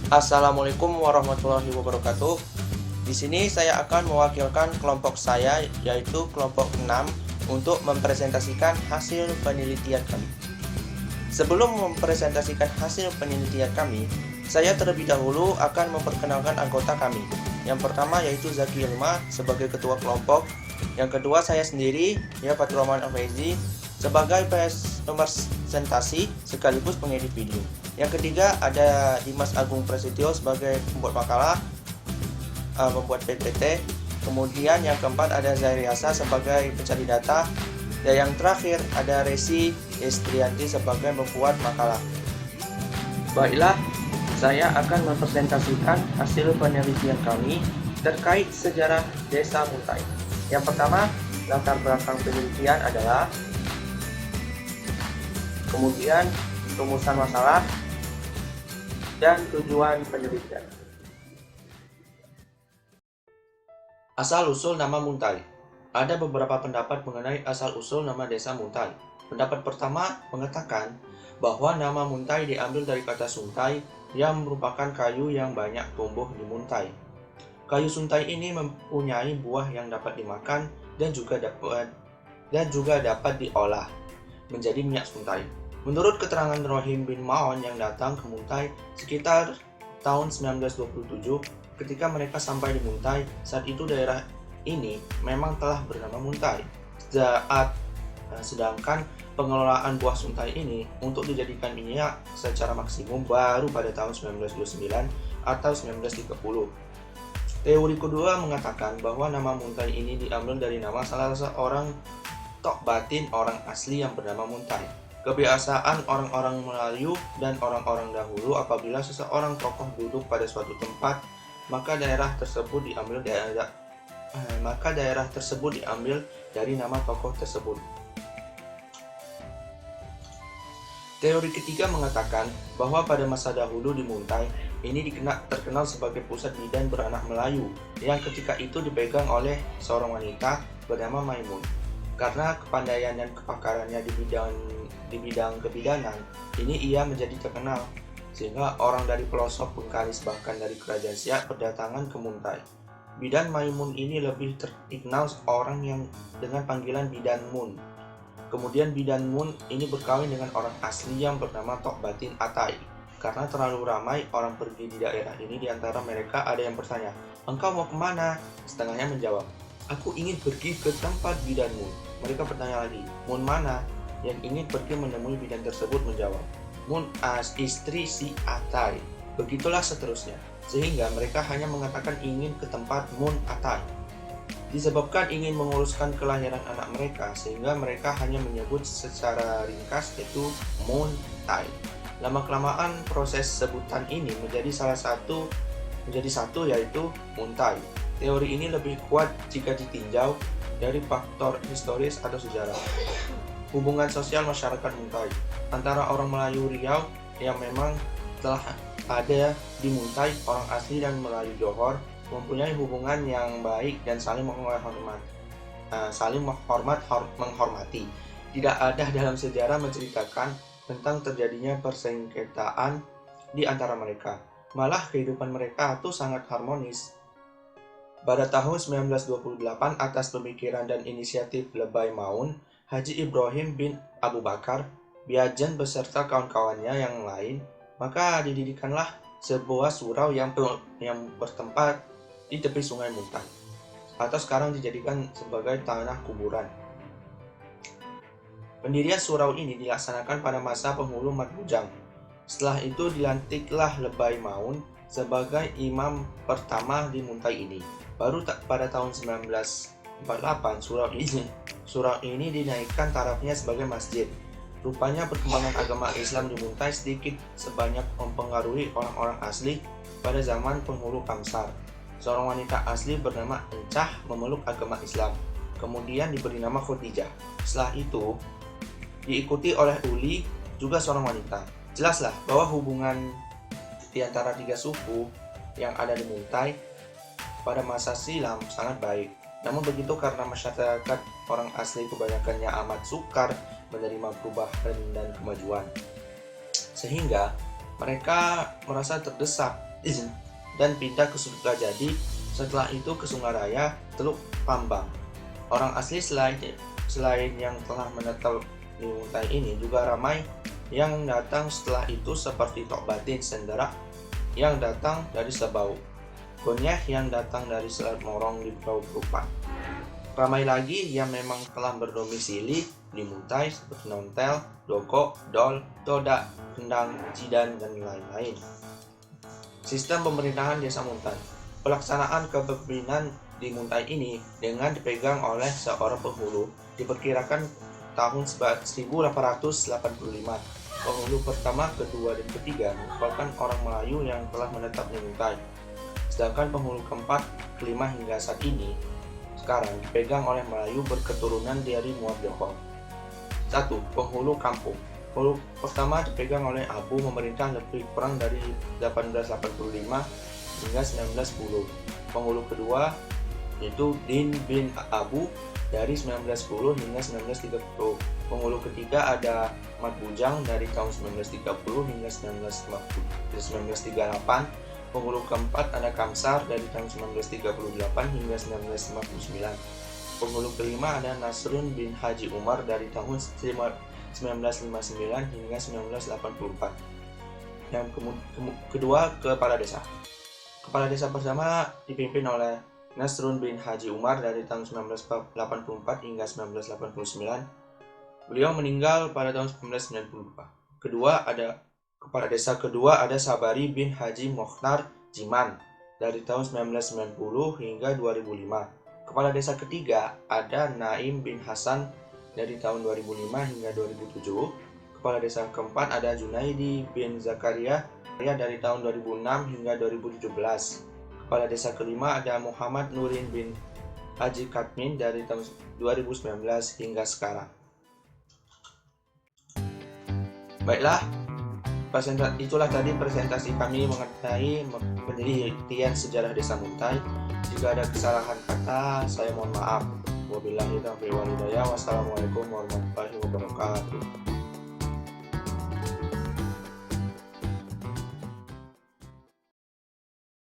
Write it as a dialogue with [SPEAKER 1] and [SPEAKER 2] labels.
[SPEAKER 1] Assalamualaikum warahmatullahi wabarakatuh. Di sini saya akan mewakilkan kelompok saya, yaitu kelompok 6, untuk mempresentasikan hasil penelitian kami. Sebelum mempresentasikan hasil penelitian kami, saya terlebih dahulu akan memperkenalkan anggota kami. Yang pertama yaitu Zaki Ilma sebagai ketua kelompok. Yang kedua saya sendiri, Fathur Rahman Al-Faizi, sebagai presentasi sekaligus pengedit video. Yang ketiga ada Dimas Agung Prasetyo sebagai pembuat makalah, membuat PPT. Kemudian yang keempat ada Zairi Hasa sebagai pencari data. Dan yang terakhir ada Resi Estrianti sebagai membuat makalah. Baiklah, saya akan mempresentasikan hasil penelitian kami terkait sejarah Desa Muntai. Yang pertama, latar belakang penelitian adalah, kemudian rumusan masalah, dan tujuan penelitian. Asal-usul nama Muntai. Ada beberapa pendapat mengenai asal-usul nama desa Muntai. Pendapat pertama mengatakan bahwa nama Muntai diambil dari kata suntai yang merupakan kayu yang banyak tumbuh di Muntai. Kayu suntai ini mempunyai buah yang dapat dimakan dan juga dapat diolah menjadi minyak suntai. Menurut keterangan Rohim bin Maon yang datang ke Muntai sekitar tahun 1927, ketika mereka sampai di Muntai, saat itu daerah ini memang telah bernama Muntai. Sedangkan pengelolaan buah suntai ini untuk dijadikan minyak secara maksimum baru pada tahun 1929 atau 1930. Teori kedua mengatakan bahwa nama Muntai ini diambil dari nama salah seorang tok batin orang asli yang bernama Muntai. Kebiasaan orang-orang Melayu dan orang-orang dahulu apabila seseorang tokoh duduk pada suatu tempat, maka daerah tersebut diambil dari nama tokoh tersebut. Teori ketiga mengatakan bahwa pada masa dahulu di Muntai ini terkenal sebagai pusat bidan beranak Melayu yang ketika itu dipegang oleh seorang wanita bernama Maimun. Karena kepandaian dan kepakarannya di bidang kebidanan, ini ia menjadi terkenal, sehingga orang dari pelosok Bengkalis bahkan dari kerajaan Siak berdatangan ke Muntai. Bidan Maimun ini lebih terkenal orang yang dengan panggilan Bidan Mun. Kemudian Bidan Mun ini berkawin dengan orang asli yang bernama Tok Batin Atai. Karena terlalu ramai orang pergi di daerah ini, di antara mereka ada yang bertanya, "Engkau mau kemana?" Setengahnya menjawab, "Aku ingin pergi ke tempat Bidan Mun." Mereka bertanya lagi, "Mun mana?" Yang ingin pergi menemui bidan tersebut menjawab, "Mun istri si Atai." Begitulah seterusnya, sehingga mereka hanya mengatakan ingin ke tempat Mun Atai. Disebabkan ingin menguruskan kelahiran anak mereka, sehingga mereka hanya menyebut secara ringkas yaitu Muntai. Lama-kelamaan proses sebutan ini menjadi satu yaitu Muntai. Teori ini lebih kuat jika ditinjau dari faktor historis atau sejarah. Hubungan sosial masyarakat Muntai antara orang Melayu Riau yang memang telah ada di Muntai, orang asli dan Melayu Johor mempunyai hubungan yang baik dan saling menghormati. Tidak ada dalam sejarah menceritakan tentang terjadinya persengketaan di antara mereka. Malah kehidupan mereka itu sangat harmonis. Pada tahun 1928 atas pemikiran dan inisiatif Lebay Maun, Haji Ibrahim bin Abu Bakar, Biajan beserta kawan-kawannya yang lain, maka didirikanlah sebuah surau yang bertempat di tepi sungai Muntai, atau sekarang dijadikan sebagai tanah kuburan. Pendirian surau ini dilaksanakan pada masa penghulu Mat Bujang. Setelah itu dilantiklah Lebay Maun sebagai imam pertama di Muntai ini. Baru pada tahun 1948 surau ini dinaikkan tarafnya sebagai masjid. Rupanya perkembangan agama Islam di Muntai sedikit sebanyak mempengaruhi orang-orang asli pada zaman penghulu Kamsar. Seorang wanita asli bernama Encah memeluk agama Islam, kemudian diberi nama Khadijah. Setelah itu diikuti oleh Uli, juga seorang wanita. Jelaslah bahwa hubungan di antara tiga suku yang ada di Muntai pada masa silam sangat baik. Namun begitu karena masyarakat orang asli kebanyakannya amat sukar menerima perubahan dan kemajuan, sehingga mereka merasa terdesak dan pindah ke Sukajadi, setelah itu ke Sungaraya, Teluk Pambang. Orang asli selain yang telah menetap di Muntai ini juga ramai yang datang setelah itu seperti Tok Batin Sendera yang datang dari Sebau, Gonyeh yang datang dari Selat Morong di Pulau Prupan. Ramai lagi yang memang telah berdomisili di Muntai seperti Nontel, Doko, Dol, Toda, Kendang, Jidan, dan lain-lain. Sistem pemerintahan Desa Muntai. Pelaksanaan kepemimpinan di Muntai ini dengan dipegang oleh seorang penghulu diperkirakan tahun 1885. Penghulu pertama, kedua, dan ketiga merupakan orang Melayu yang telah menetap di Muntai. Sedangkan penghulu keempat, kelima hingga saat ini sekarang dipegang oleh Melayu berketurunan dari Muar Joko. 1. Penghulu kampung. Penghulu pertama dipegang oleh Abu, memerintah lebih kurang dari 1885 hingga 1910. Penghulu kedua yaitu Din bin Abu dari 1910 hingga 1930. Penghulu ketiga ada Mat Bujang dari tahun 1930 hingga 1938. Penghulu keempat ada Kamsar dari tahun 1938 hingga 1959. Penghulu kelima ada Nasrun bin Haji Umar dari tahun 1959 hingga 1984. Yang kedua, Kepala Desa. Kepala Desa pertama dipimpin oleh Nasrun bin Haji Umar dari tahun 1984 hingga 1989. Beliau meninggal pada tahun 1992. Kepala Desa kedua ada Sabari bin Haji Mokhtar Jiman dari tahun 1990 hingga 2005. Kepala Desa ketiga ada Naim bin Hasan dari tahun 2005 hingga 2007. Kepala Desa keempat ada Junaidi bin Zakaria dari tahun 2006 hingga 2017. Kepala Desa kelima ada Muhammad Nurin bin Haji Katmin dari tahun 2019 hingga sekarang. Baiklah, itulah tadi presentasi kami mengenai penelitian sejarah Desa Muntai. Jika ada kesalahan kata, saya mohon maaf. Wabillahi taufiq wal hidayah. Wassalamualaikum warahmatullahi wabarakatuh.